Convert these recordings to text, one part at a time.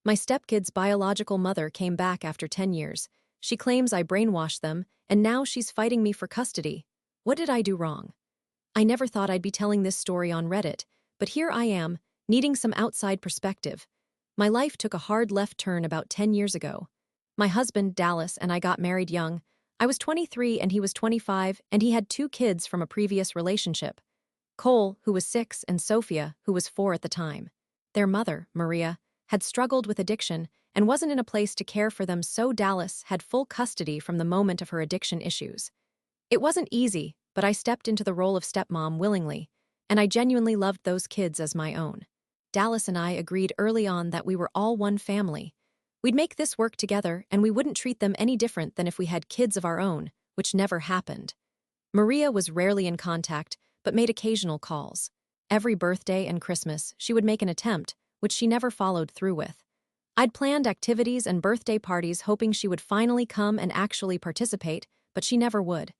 My stepkid's biological mother came back after 10 years. She claims I brainwashed them, and now she's fighting me for custody. What did I do wrong? I never thought I'd be telling this story on Reddit, but here I am, needing some outside perspective. My life took a hard left turn about 10 years ago. My husband, Dallas, and I got married young. I was 23 and he was 25, and he had 2 kids from a previous relationship. Cole, who was 6, and Sophia, who was 4 at the time. Their mother, Maria, had struggled with addiction and wasn't in a place to care for them, so Dallas had full custody from the moment of her addiction issues. It wasn't easy, but I stepped into the role of stepmom willingly, and I genuinely loved those kids as my own. Dallas and I agreed early on that we were all one family. We'd make this work together, and we wouldn't treat them any different than if we had kids of our own, which never happened. Maria was rarely in contact, but made occasional calls. Every birthday and Christmas, she would make an attempt, which she never followed through with. I'd planned activities and birthday parties hoping she would finally come and actually participate, but she never would.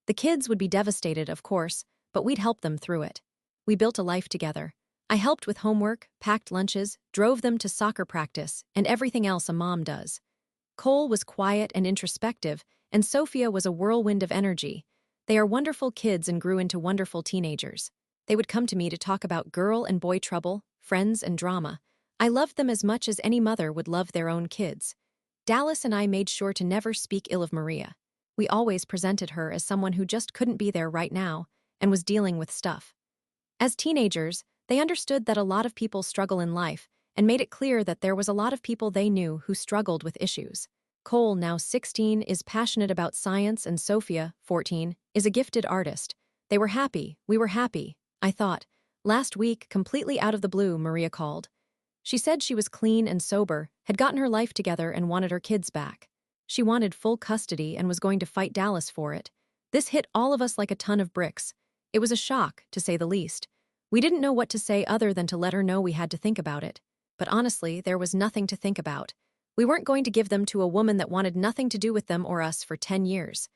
The kids would be devastated, of course, but we'd help them through it. We built a life together. I helped with homework, packed lunches, drove them to soccer practice, and everything else a mom does. Cole was quiet and introspective, and Sophia was a whirlwind of energy. They are wonderful kids and grew into wonderful teenagers. They would come to me to talk about girl and boy trouble, friends and drama. I loved them as much as any mother would love their own kids. Dallas and I made sure to never speak ill of Maria. We always presented her as someone who just couldn't be there right now and was dealing with stuff. As teenagers, they understood that a lot of people struggle in life and made it clear that there was a lot of people they knew who struggled with issues. Cole, now 16, is passionate about science, and Sophia, 14, is a gifted artist. They were happy, we were happy, I thought. Last week, completely out of the blue, Maria called. She said she was clean and sober, had gotten her life together and wanted her kids back. She wanted full custody and was going to fight Dallas for it. This hit all of us like a ton of bricks. It was a shock, to say the least. We didn't know what to say other than to let her know we had to think about it. But honestly, there was nothing to think about. We weren't going to give them to a woman that wanted nothing to do with them or us for 10 years.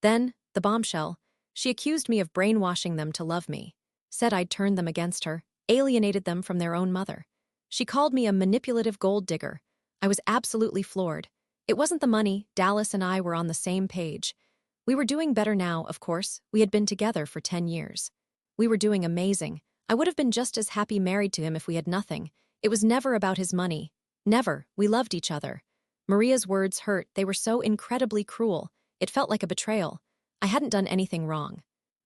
Then, the bombshell, she accused me of brainwashing them to love me. Said I'd turned them against her, alienated them from their own mother. She called me a manipulative gold digger. I was absolutely floored. It wasn't the money. Dallas and I were on the same page. We were doing better now, of course. We had been together for 10 years. We were doing amazing. I would have been just as happy married to him if we had nothing. It was never about his money. Never. We loved each other. Maria's words hurt. They were so incredibly cruel. It felt like a betrayal. I hadn't done anything wrong.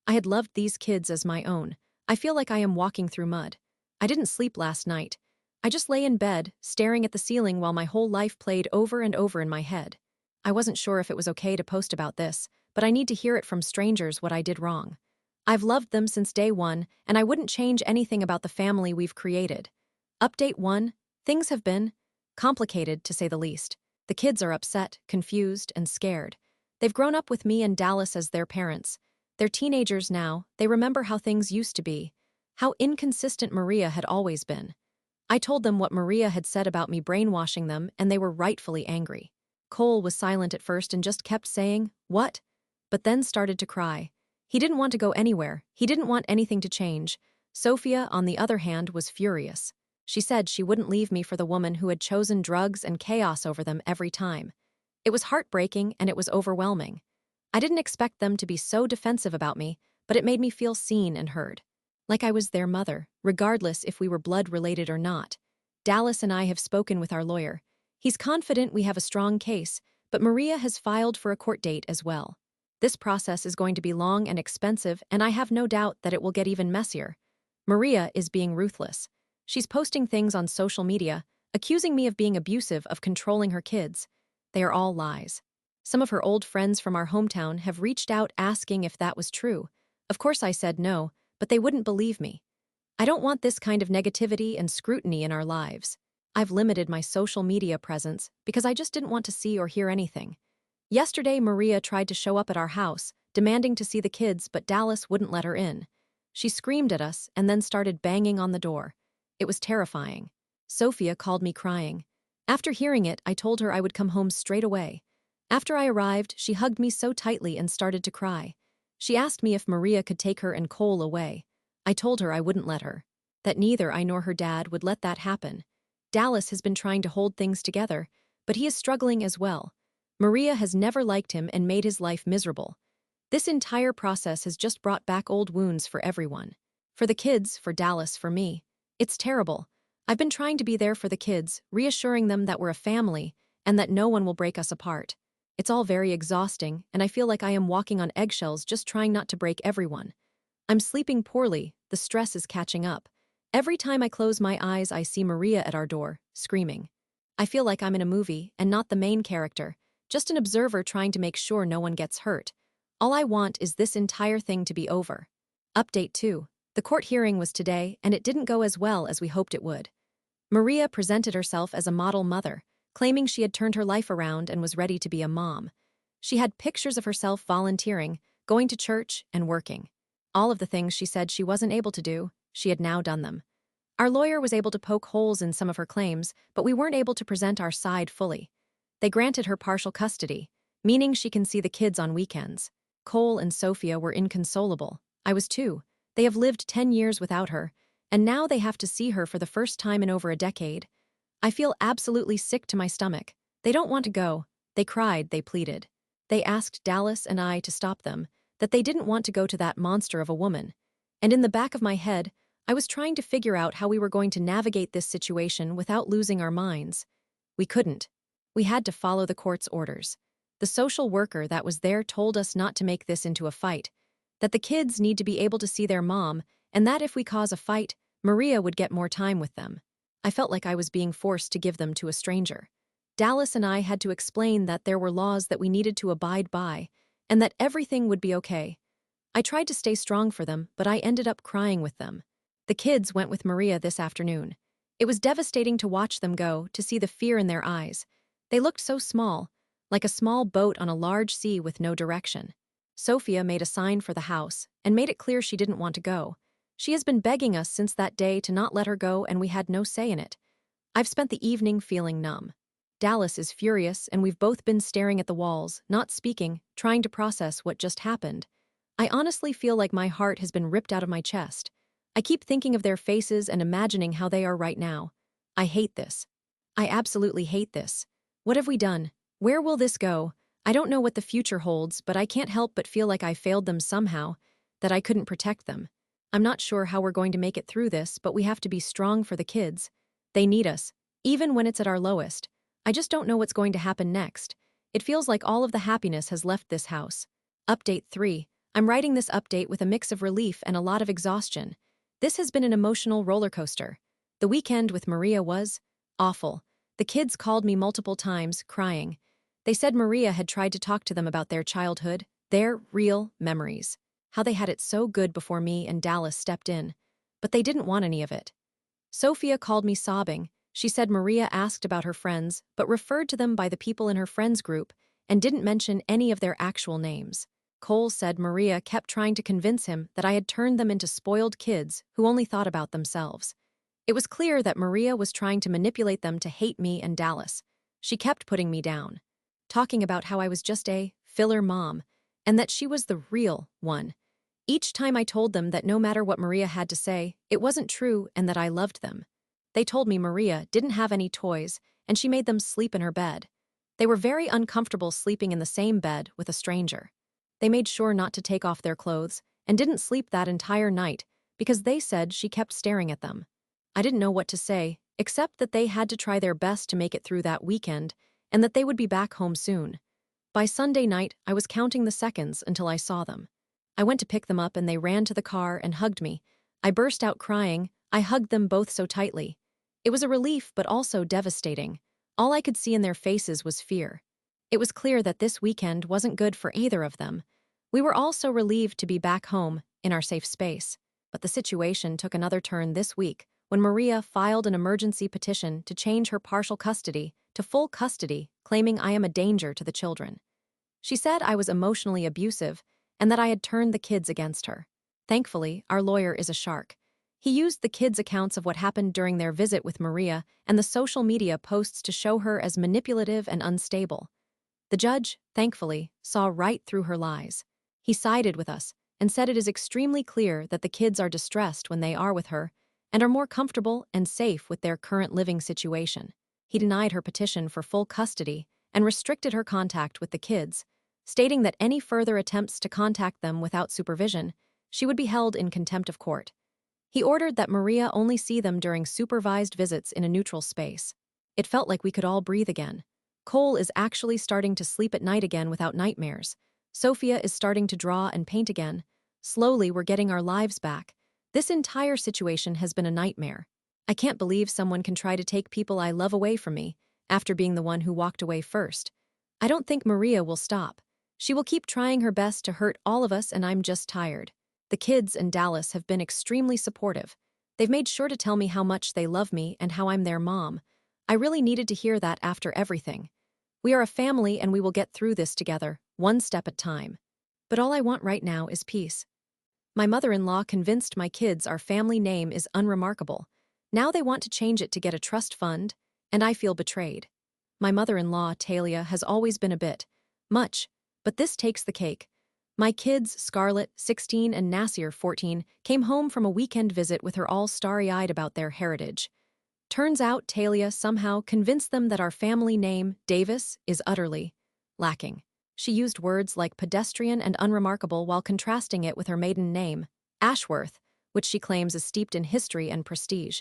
I had loved these kids as my own. I feel like I am walking through mud. I didn't sleep last night. I just lay in bed, staring at the ceiling while my whole life played over and over in my head. I wasn't sure if it was okay to post about this, but I need to hear it from strangers what I did wrong. I've loved them since day one, and I wouldn't change anything about the family we've created. Update 1. Things have been complicated, to say the least. The kids are upset, confused, and scared. They've grown up with me and Dallas as their parents. They're teenagers now. They remember how things used to be, how inconsistent Maria had always been. I told them what Maria had said about me brainwashing them, and they were rightfully angry. Cole was silent at first and just kept saying, "What?" but then started to cry. He didn't want to go anywhere. He didn't want anything to change. Sophia, on the other hand, was furious. She said she wouldn't leave me for the woman who had chosen drugs and chaos over them every time. It was heartbreaking and it was overwhelming. I didn't expect them to be so defensive about me, but it made me feel seen and heard. Like I was their mother, regardless if we were blood-related or not. Dallas and I have spoken with our lawyer. He's confident we have a strong case, but Maria has filed for a court date as well. This process is going to be long and expensive, and I have no doubt that it will get even messier. Maria is being ruthless. She's posting things on social media, accusing me of being abusive, of controlling her kids. They are all lies. Some of her old friends from our hometown have reached out asking if that was true. Of course I said no, but they wouldn't believe me. I don't want this kind of negativity and scrutiny in our lives. I've limited my social media presence because I just didn't want to see or hear anything. Yesterday, Maria tried to show up at our house, demanding to see the kids, but Dallas wouldn't let her in. She screamed at us and then started banging on the door. It was terrifying. Sophia called me crying. After hearing it, I told her I would come home straight away. After I arrived, she hugged me so tightly and started to cry. She asked me if Maria could take her and Cole away. I told her I wouldn't let her. That neither I nor her dad would let that happen. Dallas has been trying to hold things together, but he is struggling as well. Maria has never liked him and made his life miserable. This entire process has just brought back old wounds for everyone. For the kids, for Dallas, for me. It's terrible. I've been trying to be there for the kids, reassuring them that we're a family and that no one will break us apart. It's all very exhausting, and I feel like I am walking on eggshells just trying not to break everyone. I'm sleeping poorly, the stress is catching up. Every time I close my eyes, I see Maria at our door, screaming. I feel like I'm in a movie and not the main character, just an observer trying to make sure no one gets hurt. All I want is this entire thing to be over. Update 2. The court hearing was today, and it didn't go as well as we hoped it would. Maria presented herself as a model mother, claiming she had turned her life around and was ready to be a mom. She had pictures of herself volunteering, going to church, and working. All of the things she said she wasn't able to do, she had now done them. Our lawyer was able to poke holes in some of her claims, but we weren't able to present our side fully. They granted her partial custody, meaning she can see the kids on weekends. Cole and Sophia were inconsolable. I was too. They have lived 10 years without her, and now they have to see her for the first time in over a decade. I feel absolutely sick to my stomach. They don't want to go. They cried, they pleaded. They asked Dallas and I to stop them, that they didn't want to go to that monster of a woman. And in the back of my head, I was trying to figure out how we were going to navigate this situation without losing our minds. We couldn't. We had to follow the court's orders. The social worker that was there told us not to make this into a fight, that the kids need to be able to see their mom, and that if we cause a fight, Maria would get more time with them. I felt like I was being forced to give them to a stranger. Dallas and I had to explain that there were laws that we needed to abide by, and that everything would be okay. I tried to stay strong for them, but I ended up crying with them. The kids went with Maria this afternoon. It was devastating to watch them go, to see the fear in their eyes. They looked so small, like a small boat on a large sea with no direction. Sophia made a sign for the house and made it clear she didn't want to go. She has been begging us since that day to not let her go, and we had no say in it. I've spent the evening feeling numb. Dallas is furious, and we've both been staring at the walls, not speaking, trying to process what just happened. I honestly feel like my heart has been ripped out of my chest. I keep thinking of their faces and imagining how they are right now. I hate this. I absolutely hate this. What have we done? Where will this go? I don't know what the future holds, but I can't help but feel like I failed them somehow, that I couldn't protect them. I'm not sure how we're going to make it through this, but we have to be strong for the kids. They need us, even when it's at our lowest. I just don't know what's going to happen next. It feels like all of the happiness has left this house. Update 3. I'm writing this update with a mix of relief and a lot of exhaustion. This has been an emotional roller coaster. The weekend with Maria was awful. The kids called me multiple times, crying. They said Maria had tried to talk to them about their childhood, their real memories, how they had it so good before me and Dallas stepped in. But they didn't want any of it. Sophia called me sobbing. She said Maria asked about her friends, but referred to them by the people in her friends group and didn't mention any of their actual names. Cole said Maria kept trying to convince him that I had turned them into spoiled kids who only thought about themselves. It was clear that Maria was trying to manipulate them to hate me and Dallas. She kept putting me down, talking about how I was just a filler mom, and that she was the real one. Each time I told them that no matter what Maria had to say, it wasn't true and that I loved them. They told me Maria didn't have any toys, and she made them sleep in her bed. They were very uncomfortable sleeping in the same bed with a stranger. They made sure not to take off their clothes and didn't sleep that entire night because they said she kept staring at them. I didn't know what to say, except that they had to try their best to make it through that weekend and that they would be back home soon. By Sunday night, I was counting the seconds until I saw them. I went to pick them up and they ran to the car and hugged me. I burst out crying. I hugged them both so tightly. It was a relief but also devastating. All I could see in their faces was fear. It was clear that this weekend wasn't good for either of them. We were all so relieved to be back home, in our safe space. But the situation took another turn this week when Maria filed an emergency petition to change her partial custody to full custody, claiming I am a danger to the children. She said I was emotionally abusive and that I had turned the kids against her. Thankfully, our lawyer is a shark. He used the kids' accounts of what happened during their visit with Maria and the social media posts to show her as manipulative and unstable. The judge, thankfully, saw right through her lies. He sided with us and said it is extremely clear that the kids are distressed when they are with her and are more comfortable and safe with their current living situation. He denied her petition for full custody and restricted her contact with the kids, stating that any further attempts to contact them without supervision, she would be held in contempt of court. He ordered that Maria only see them during supervised visits in a neutral space. It felt like we could all breathe again. Cole is actually starting to sleep at night again without nightmares. Sophia is starting to draw and paint again. Slowly, we're getting our lives back. This entire situation has been a nightmare. I can't believe someone can try to take people I love away from me, after being the one who walked away first. I don't think Maria will stop. She will keep trying her best to hurt all of us, and I'm just tired. The kids and Dallas have been extremely supportive. They've made sure to tell me how much they love me and how I'm their mom. I really needed to hear that after everything. We are a family and we will get through this together, one step at a time. But all I want right now is peace. My mother-in-law convinced my kids our family name is unremarkable. Now they want to change it to get a trust fund, and I feel betrayed. My mother-in-law, Talia, has always been a bit much, but this takes the cake. My kids, Scarlett, 16, and Nasir, 14, came home from a weekend visit with her all starry-eyed about their heritage. Turns out Talia somehow convinced them that our family name, Davis, is utterly lacking. She used words like pedestrian and unremarkable while contrasting it with her maiden name, Ashworth, which she claims is steeped in history and prestige.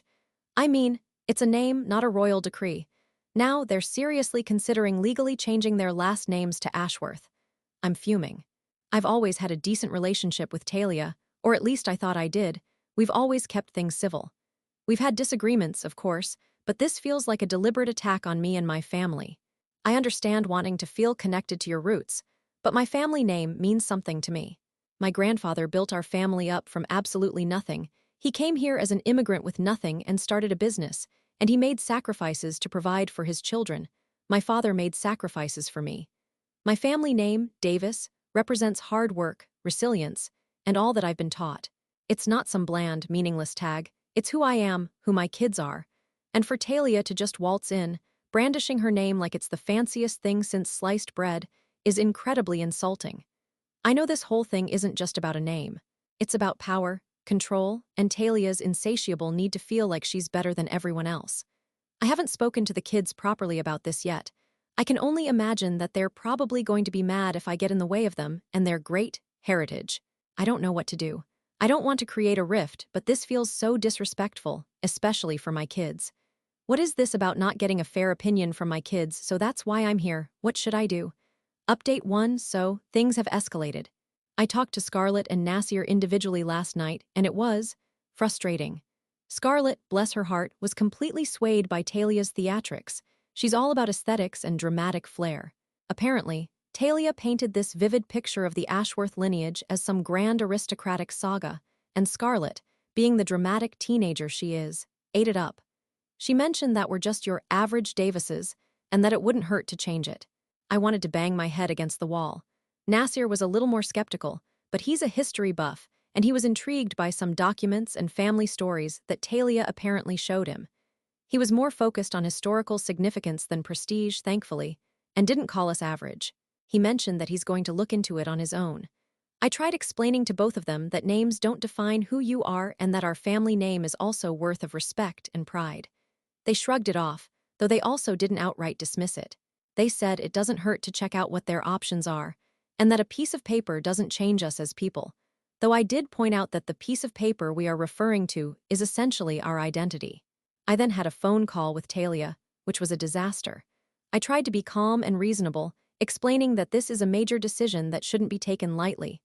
I mean, it's a name, not a royal decree. Now they're seriously considering legally changing their last names to Ashworth. I'm fuming. I've always had a decent relationship with Talia, or at least I thought I did. We've always kept things civil. We've had disagreements, of course, but this feels like a deliberate attack on me and my family. I understand wanting to feel connected to your roots, but my family name means something to me. My grandfather built our family up from absolutely nothing. He came here as an immigrant with nothing and started a business, and he made sacrifices to provide for his children. My father made sacrifices for me. My family name, Davis, represents hard work, resilience, and all that I've been taught. It's not some bland, meaningless tag. It's who I am, who my kids are. And for Talia to just waltz in, brandishing her name like it's the fanciest thing since sliced bread, is incredibly insulting. I know this whole thing isn't just about a name. It's about power, control, and Talia's insatiable need to feel like she's better than everyone else. I haven't spoken to the kids properly about this yet. I can only imagine that they're probably going to be mad if I get in the way of them and their great heritage. I don't know what to do. I don't want to create a rift, but this feels so disrespectful, especially for my kids. What is this about not getting a fair opinion from my kids, so that's why I'm here. What should I do? Update 1, so, things have escalated. I talked to Scarlett and Nasir individually last night, and it was frustrating. Scarlett, bless her heart, was completely swayed by Talia's theatrics. She's all about aesthetics and dramatic flair. Apparently, Talia painted this vivid picture of the Ashworth lineage as some grand aristocratic saga, and Scarlett, being the dramatic teenager she is, ate it up. She mentioned that we're just your average Davises, and that it wouldn't hurt to change it. I wanted to bang my head against the wall. Nasir was a little more skeptical, but he's a history buff, and he was intrigued by some documents and family stories that Talia apparently showed him. He was more focused on historical significance than prestige, thankfully, and didn't call us average. He mentioned that he's going to look into it on his own. I tried explaining to both of them that names don't define who you are and that our family name is also worth of respect and pride. They shrugged it off, though they also didn't outright dismiss it. They said it doesn't hurt to check out what their options are, and that a piece of paper doesn't change us as people, though I did point out that the piece of paper we are referring to is essentially our identity. I then had a phone call with Talia, which was a disaster. I tried to be calm and reasonable, explaining that this is a major decision that shouldn't be taken lightly.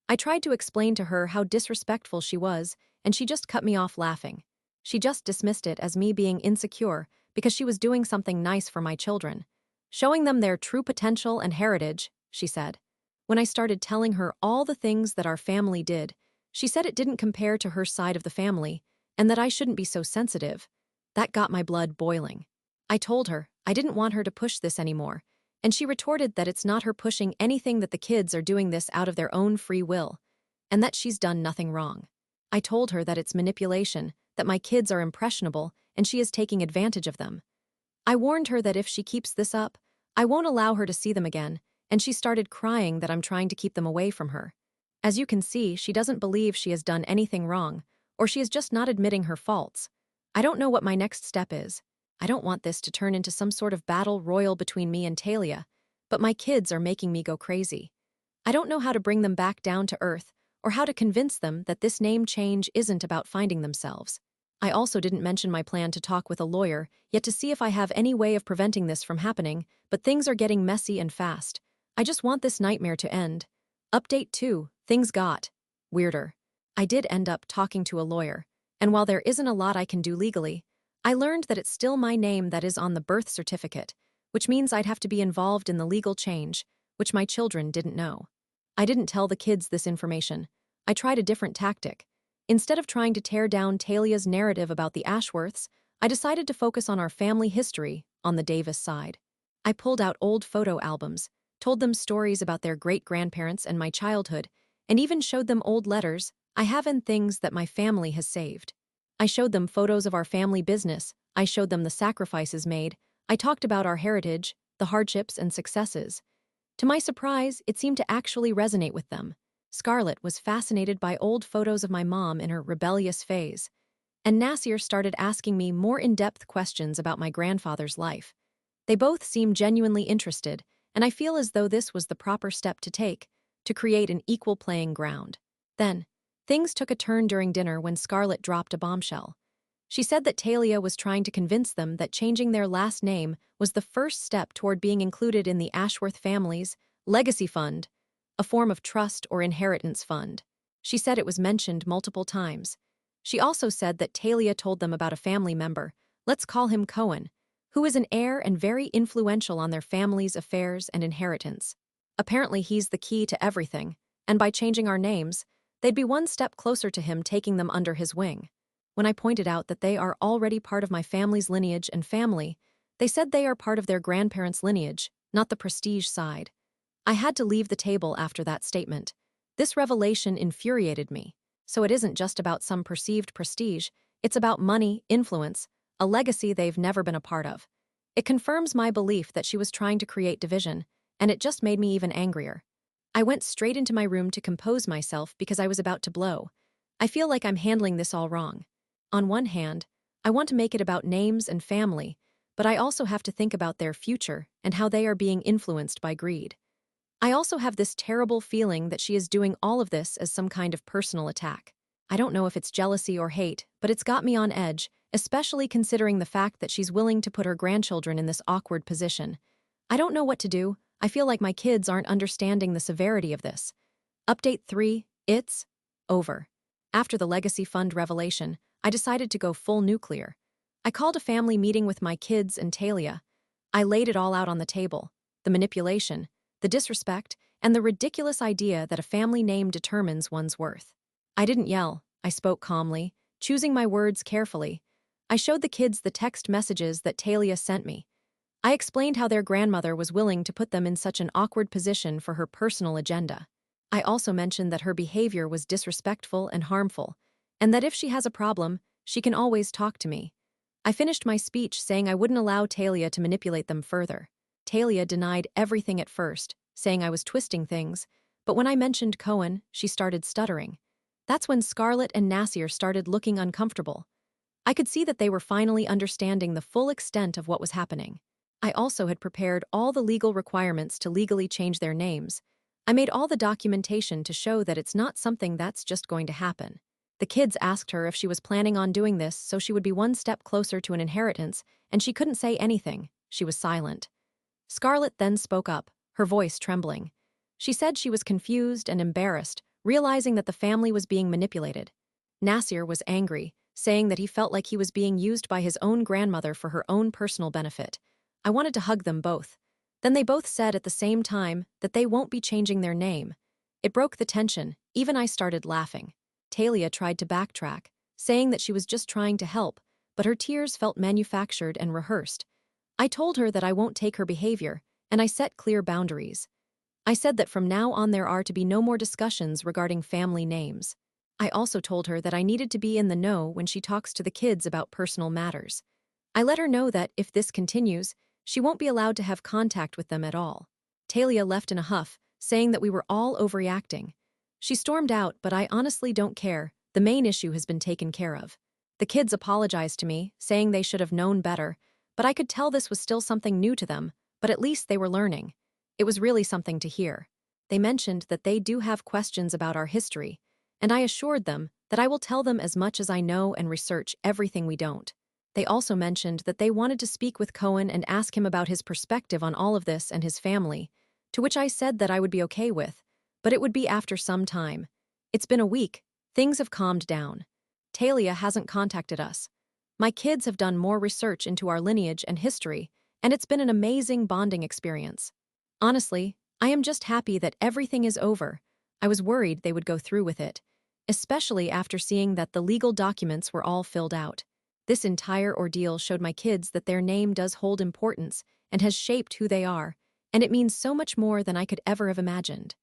I tried to explain to her how disrespectful she was, and she just cut me off laughing. She just dismissed it as me being insecure because she was doing something nice for my children. Showing them their true potential and heritage, she said. When I started telling her all the things that our family did, she said it didn't compare to her side of the family, and that I shouldn't be so sensitive. That got my blood boiling. I told her I didn't want her to push this anymore, and she retorted that it's not her pushing anything, that the kids are doing this out of their own free will, and that she's done nothing wrong. I told her that it's manipulation, that my kids are impressionable, and she is taking advantage of them. I warned her that if she keeps this up, I won't allow her to see them again, and she started crying that I'm trying to keep them away from her. As you can see, she doesn't believe she has done anything wrong, or she is just not admitting her faults. I don't know what my next step is. I don't want this to turn into some sort of battle royal between me and Talia, but my kids are making me go crazy. I don't know how to bring them back down to earth, or how to convince them that this name change isn't about finding themselves. I also didn't mention my plan to talk with a lawyer, yet to see if I have any way of preventing this from happening, but things are getting messy and fast. I just want this nightmare to end. Update 2, things got weirder. I did end up talking to a lawyer, and while there isn't a lot I can do legally, I learned that it's still my name that is on the birth certificate, which means I'd have to be involved in the legal change, which my children didn't know. I didn't tell the kids this information. I tried a different tactic. Instead of trying to tear down Talia's narrative about the Ashworths, I decided to focus on our family history on the Davis side. I pulled out old photo albums, told them stories about their great-grandparents and my childhood, and even showed them old letters I have and things that my family has saved. I showed them photos of our family business, I showed them the sacrifices made, I talked about our heritage, the hardships and successes. To my surprise, it seemed to actually resonate with them. Scarlett was fascinated by old photos of my mom in her rebellious phase, and Nasir started asking me more in-depth questions about my grandfather's life. They both seemed genuinely interested, and I feel as though this was the proper step to take, to create an equal playing ground. Then, things took a turn during dinner when Scarlett dropped a bombshell. She said that Talia was trying to convince them that changing their last name was the first step toward being included in the Ashworth family's legacy fund, a form of trust or inheritance fund. She said it was mentioned multiple times. She also said that Talia told them about a family member, let's call him Cohen, who is an heir and very influential on their family's affairs and inheritance. Apparently he's the key to everything, and by changing our names, they'd be one step closer to him taking them under his wing. When I pointed out that they are already part of my family's lineage and family, they said they are part of their grandparents' lineage, not the prestige side. I had to leave the table after that statement. This revelation infuriated me. So it isn't just about some perceived prestige, it's about money, influence, a legacy they've never been a part of. It confirms my belief that she was trying to create division, and it just made me even angrier. I went straight into my room to compose myself because I was about to blow. I feel like I'm handling this all wrong. On one hand, I want to make it about names and family, but I also have to think about their future and how they are being influenced by greed. I also have this terrible feeling that she is doing all of this as some kind of personal attack. I don't know if it's jealousy or hate, but it's got me on edge, especially considering the fact that she's willing to put her grandchildren in this awkward position. I don't know what to do. I feel like my kids aren't understanding the severity of this. Update 3, it's over. After the legacy fund revelation, I decided to go full nuclear. I called a family meeting with my kids and Talia. I laid it all out on the table, the manipulation, the disrespect, and the ridiculous idea that a family name determines one's worth. I didn't yell, I spoke calmly, choosing my words carefully. I showed the kids the text messages that Talia sent me. I explained how their grandmother was willing to put them in such an awkward position for her personal agenda. I also mentioned that her behavior was disrespectful and harmful, and that if she has a problem, she can always talk to me. I finished my speech saying I wouldn't allow Talia to manipulate them further. Talia denied everything at first, saying I was twisting things, but when I mentioned Cohen, she started stuttering. That's when Scarlett and Nasir started looking uncomfortable. I could see that they were finally understanding the full extent of what was happening. I also had prepared all the legal requirements to legally change their names. I made all the documentation to show that it's not something that's just going to happen. The kids asked her if she was planning on doing this so she would be one step closer to an inheritance, and she couldn't say anything. She was silent. Scarlett then spoke up, her voice trembling. She said she was confused and embarrassed, realizing that the family was being manipulated. Nasir was angry, saying that he felt like he was being used by his own grandmother for her own personal benefit. I wanted to hug them both. Then they both said at the same time that they won't be changing their name. It broke the tension. Even I started laughing. Talia tried to backtrack, saying that she was just trying to help, but her tears felt manufactured and rehearsed. I told her that I won't take her behavior, and I set clear boundaries. I said that from now on there are to be no more discussions regarding family names. I also told her that I needed to be in the know when she talks to the kids about personal matters. I let her know that, if this continues, she won't be allowed to have contact with them at all. Talia left in a huff, saying that we were all overreacting. She stormed out, but I honestly don't care. The main issue has been taken care of. The kids apologized to me, saying they should have known better, but I could tell this was still something new to them, but at least they were learning. It was really something to hear. They mentioned that they do have questions about our history, and I assured them that I will tell them as much as I know and research everything we don't. They also mentioned that they wanted to speak with Cohen and ask him about his perspective on all of this and his family, to which I said that I would be okay with, but it would be after some time. It's been a week. Things have calmed down. Talia hasn't contacted us. My kids have done more research into our lineage and history, and it's been an amazing bonding experience. Honestly, I am just happy that everything is over. I was worried they would go through with it, especially after seeing that the legal documents were all filled out. This entire ordeal showed my kids that their name does hold importance and has shaped who they are, and it means so much more than I could ever have imagined.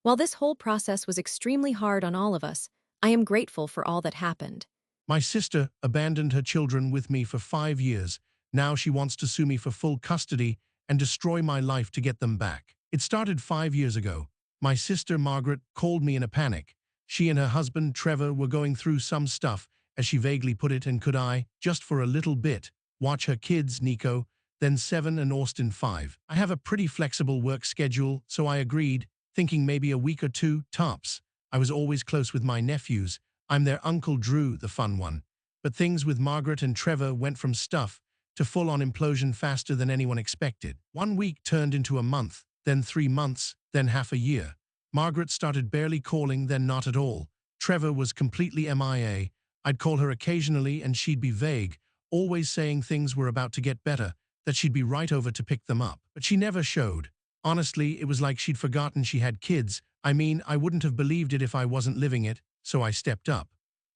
While this whole process was extremely hard on all of us, I am grateful for all that happened. My sister abandoned her children with me for 5 years. Now she wants to sue me for full custody and destroy my life to get them back. It started 5 years ago. My sister Margaret called me in a panic. She and her husband Trevor were going through some stuff, as she vaguely put it, and could I, just for a little bit, watch her kids, Nico, then 7 and Austin 5. I have a pretty flexible work schedule, so I agreed, thinking maybe a week or two, tops. I was always close with my nephews. I'm their Uncle Drew, the fun one. But things with Margaret and Trevor went from stuff to full-on implosion faster than anyone expected. 1 week turned into a month, then 3 months, then half a year. Margaret started barely calling, then not at all. Trevor was completely MIA. I'd call her occasionally and she'd be vague, always saying things were about to get better, that she'd be right over to pick them up. But she never showed. Honestly, it was like she'd forgotten she had kids. I mean, I wouldn't have believed it if I wasn't living it, so I stepped up.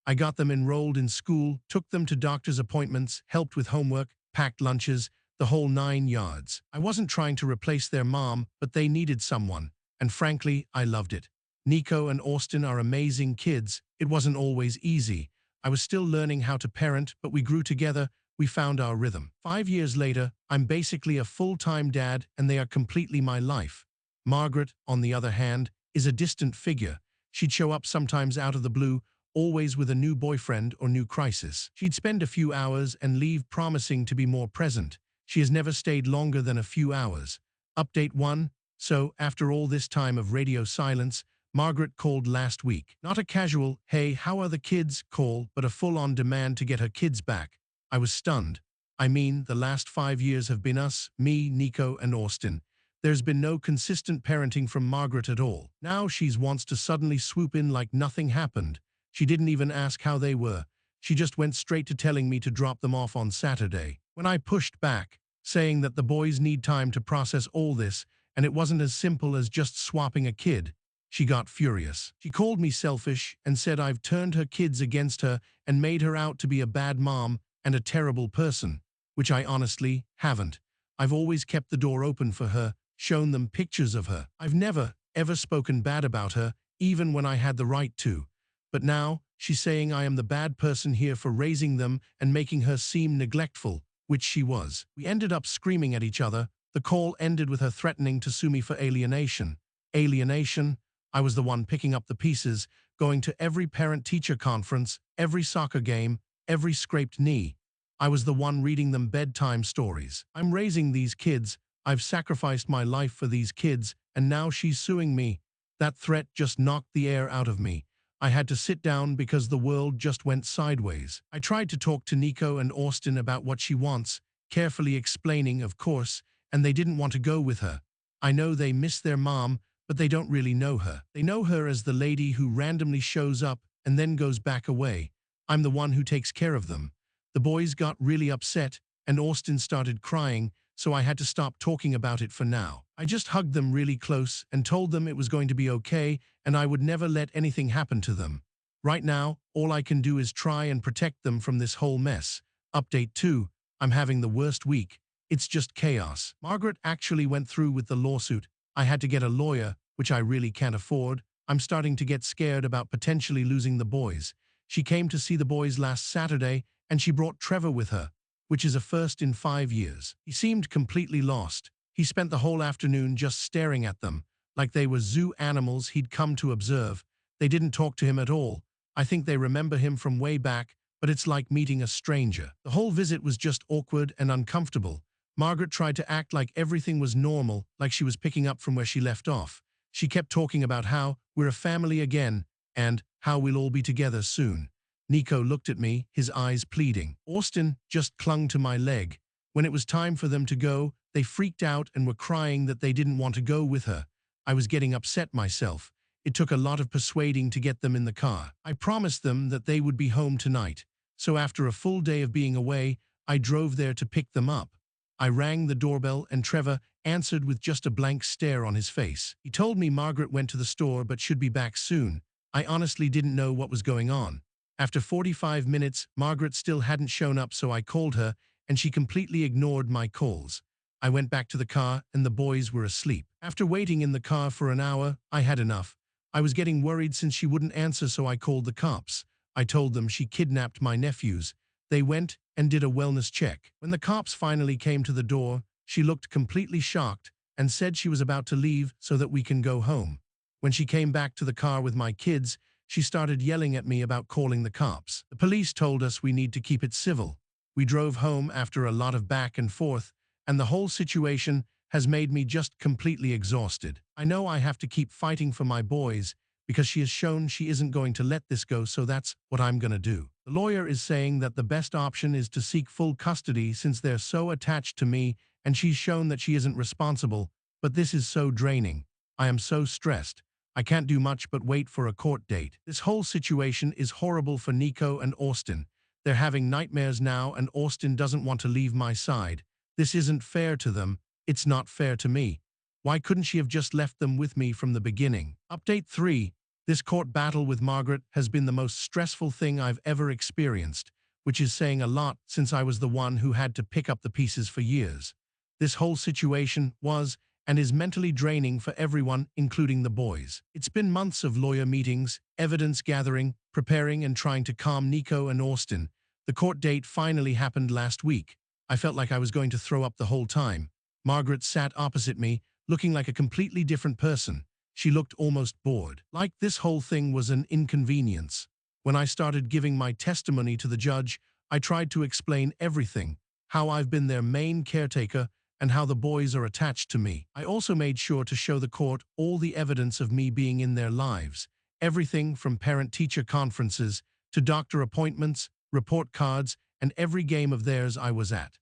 I got them enrolled in school, took them to doctor's appointments, helped with homework, packed lunches, the whole 9 yards. I wasn't trying to replace their mom, but they needed someone, and frankly, I loved it. Nico and Austin are amazing kids. It wasn't always easy. I was still learning how to parent, but we grew together. We found our rhythm. 5 years later, I'm basically a full-time dad, and they are completely my life. Margaret, on the other hand, is a distant figure. She'd show up sometimes out of the blue, always with a new boyfriend or new crisis. She'd spend a few hours and leave promising to be more present. She has never stayed longer than a few hours. Update 1. So, after all this time of radio silence, Margaret called last week. Not a casual, "Hey, how are the kids?" call, but a full-on demand to get her kids back. I was stunned. I mean, the last 5 years have been us, me, Nico, and Austin. There's been no consistent parenting from Margaret at all. Now she wants to suddenly swoop in like nothing happened. She didn't even ask how they were. She just went straight to telling me to drop them off on Saturday. When I pushed back, saying that the boys need time to process all this, and it wasn't as simple as just swapping a kid, she got furious. She called me selfish and said I've turned her kids against her and made her out to be a bad mom and a terrible person, which I honestly haven't. I've always kept the door open for her, shown them pictures of her. I've never, ever spoken bad about her, even when I had the right to. But now, she's saying I am the bad person here for raising them and making her seem neglectful, which she was. We ended up screaming at each other. The call ended with her threatening to sue me for alienation. Alienation? I was the one picking up the pieces, going to every parent-teacher conference, every soccer game, every scraped knee. I was the one reading them bedtime stories. I'm raising these kids. I've sacrificed my life for these kids, and now she's suing me. That threat just knocked the air out of me. I had to sit down because the world just went sideways. I tried to talk to Nico and Austin about what she wants, carefully explaining, of course, and they didn't want to go with her. I know they miss their mom, but they don't really know her. They know her as the lady who randomly shows up and then goes back away. I'm the one who takes care of them. The boys got really upset, and Austin started crying, so I had to stop talking about it for now. I just hugged them really close and told them it was going to be okay and I would never let anything happen to them. Right now, all I can do is try and protect them from this whole mess. Update 2. I'm having the worst week. It's just chaos. Margaret actually went through with the lawsuit. I had to get a lawyer, which I really can't afford. I'm starting to get scared about potentially losing the boys. She came to see the boys last Saturday and she brought Trevor with her, which is a first in 5 years. He seemed completely lost. He spent the whole afternoon just staring at them, like they were zoo animals he'd come to observe. They didn't talk to him at all. I think they remember him from way back, but it's like meeting a stranger. The whole visit was just awkward and uncomfortable. Margaret tried to act like everything was normal, like she was picking up from where she left off. She kept talking about how we're a family again and how we'll all be together soon. Nico looked at me, his eyes pleading. Austin just clung to my leg. When it was time for them to go, they freaked out and were crying that they didn't want to go with her. I was getting upset myself. It took a lot of persuading to get them in the car. I promised them that they would be home tonight. So after a full day of being away, I drove there to pick them up. I rang the doorbell and Trevor answered with just a blank stare on his face. He told me Margaret went to the store but should be back soon. I honestly didn't know what was going on. After 45 minutes, Margaret still hadn't shown up, so I called her and she completely ignored my calls. I went back to the car and the boys were asleep. After waiting in the car for an hour, I had enough. I was getting worried since she wouldn't answer, so I called the cops. I told them she kidnapped my nephews. They went and did a wellness check. When the cops finally came to the door, she looked completely shocked and said she was about to leave so that we can go home. When she came back to the car with my kids, she started yelling at me about calling the cops. The police told us we need to keep it civil. We drove home after a lot of back and forth, and the whole situation has made me just completely exhausted. I know I have to keep fighting for my boys because she has shown she isn't going to let this go, so that's what I'm going to do. The lawyer is saying that the best option is to seek full custody since they're so attached to me and she's shown that she isn't responsible, but this is so draining. I am so stressed. I can't do much but wait for a court date. This whole situation is horrible for Nico and Austin. They're having nightmares now and Austin doesn't want to leave my side. This isn't fair to them. It's not fair to me. Why couldn't she have just left them with me from the beginning? Update 3. This court battle with Margaret has been the most stressful thing I've ever experienced, which is saying a lot since I was the one who had to pick up the pieces for years. This whole situation was and is mentally draining for everyone, including the boys. It's been months of lawyer meetings, evidence gathering, preparing and trying to calm Nico and Austin. The court date finally happened last week. I felt like I was going to throw up the whole time. Margaret sat opposite me, looking like a completely different person. She looked almost bored, like this whole thing was an inconvenience. When I started giving my testimony to the judge, I tried to explain everything, how I've been their main caretaker and how the boys are attached to me. I also made sure to show the court all the evidence of me being in their lives, everything from parent-teacher conferences to doctor appointments, report cards, and every game of theirs I was at.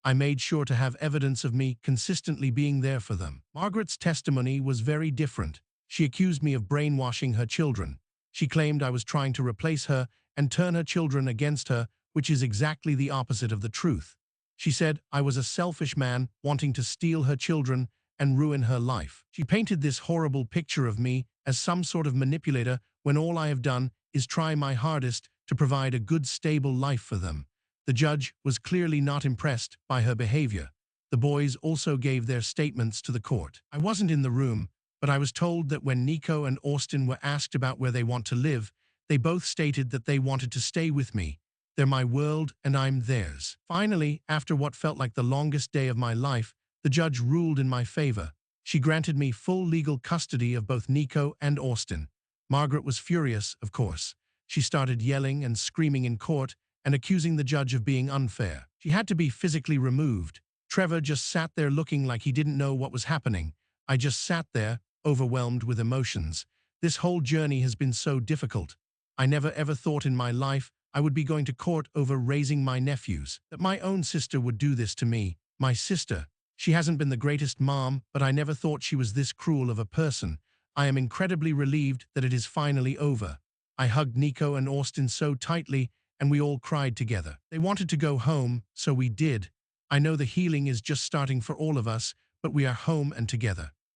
I made sure to have evidence of me consistently being there for them. Margaret's testimony was very different. She accused me of brainwashing her children. She claimed I was trying to replace her and turn her children against her, which is exactly the opposite of the truth. She said I was a selfish man wanting to steal her children and ruin her life. She painted this horrible picture of me as some sort of manipulator when all I have done is try my hardest to provide a good, stable life for them. The judge was clearly not impressed by her behavior. The boys also gave their statements to the court. I wasn't in the room, but I was told that when Nico and Austin were asked about where they want to live, they both stated that they wanted to stay with me. They're my world and I'm theirs. Finally, after what felt like the longest day of my life, the judge ruled in my favor. She granted me full legal custody of both Nico and Austin. Margaret was furious, of course. She started yelling and screaming in court and accusing the judge of being unfair. She had to be physically removed. Trevor just sat there looking like he didn't know what was happening. I just sat there, overwhelmed with emotions. This whole journey has been so difficult. I never ever thought in my life I would be going to court over raising my nephews, that my own sister would do this to me. My sister. She hasn't been the greatest mom, but I never thought she was this cruel of a person. I am incredibly relieved that it is finally over. I hugged Nico and Austin so tightly, and we all cried together. They wanted to go home, so we did. I know the healing is just starting for all of us, but we are home and together.